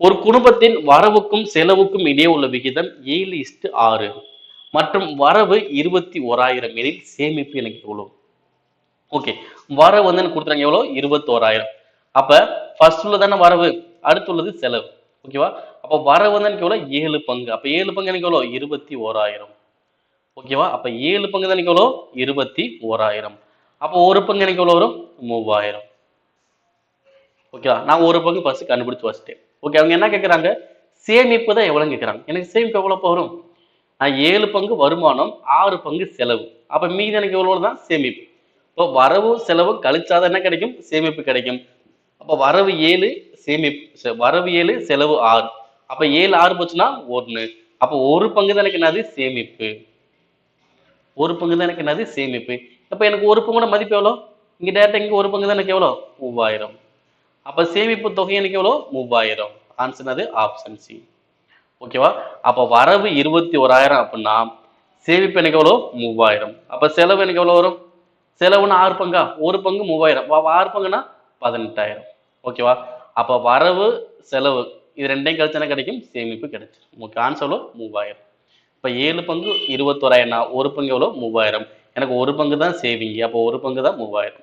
ஒரு குடும்பத்தின் வரவுக்கும் செலவுக்கும் இடையே உள்ள விகிதம் 7:6 மற்றும் வரவு 21,000 எனில் சேமிப்பு எனக்கு எவ்வளவு? ஓகே. வரவு வந்து எனக்கு கொடுத்துறாங்க எவ்வளோ? 21,000. அப்ப ஃபர்ஸ்ட் உள்ளதான வரவு, அடுத்து உள்ளது செலவு. ஓகேவா? அப்ப வரவு வந்து எனக்கு எவ்வளோ? 7 பங்கு. அப்ப 7 பங்கு எனக்கு எவ்வளோ? 21,000. ஓகேவா? அப்ப 7 பங்கு தான் எனக்கு எவ்வளோ? 21,000. அப்ப ஒரு பங்கு எனக்கு எவ்வளோ வரும்? 3,000. ஓகேவா? நான் ஒரு பங்கு ஃபர்ஸ்ட் கண்டுபிடிச்சு வச்சுட்டேன். ஓகே. அவங்க என்ன கேட்குறாங்க? சேமிப்பு தான் எவ்வளோன்னு கேட்குறாங்க. எனக்கு சேமிப்பு எவ்வளோ வரும்? நான் 7 பங்கு வருமானம், 6 பங்கு செலவு. அப்ப மீதி எனக்கு எவ்வளோ தான் சேமிப்பு. இப்போ வரவு செலவு கழிச்சாதான் என்ன கிடைக்கும்? சேமிப்பு கிடைக்கும். அப்ப வரவு 7 சேமிப்பு வரவு 7 செலவு 6. அப்ப 7 6 போச்சுன்னா 1. அப்ப ஒரு பங்கு தான் எனக்கு என்னது? சேமிப்பு. ஒரு பங்கு தான் எனக்கு என்னது? சேமிப்பு. அப்ப எனக்கு ஒரு பங்கோட மதிப்பு எவ்வளோ? இங்க டேரக்டா இங்க ஒரு பங்கு தான் எனக்கு எவ்வளோ? 3000. அப்ப சேமிப்பு தொகை எனக்கு எவ்வளோ? 3000. ஆன்சர் என்னது? Option C. ஓகேவா? அப்ப வரவு 21,000 அப்படின்னா சேமிப்பு எனக்கு எவ்வளோ? 3000. அப்ப செலவு எனக்கு எவ்வளோ வரும்? செலவுன்னா 6 பங்கா? ஒரு பங்கு 3000. 6 பங்குனா 18,000. ஓகேவா? அப்ப வரவு செலவு இது ரெண்டையும் கழிச்சு என்ன கிடைக்கும்? சேமிப்பு கிடைச்சிடும். ஓகே. ஆன்சர் எவ்வளோ? 3000. இப்ப 7 பங்கு 21,000னா ஒரு பங்கு எவ்வளோ? 3000. எனக்கு ஒரு பங்கு தான் சேவிங். அப்போ ஒரு பங்கு தான் 3000.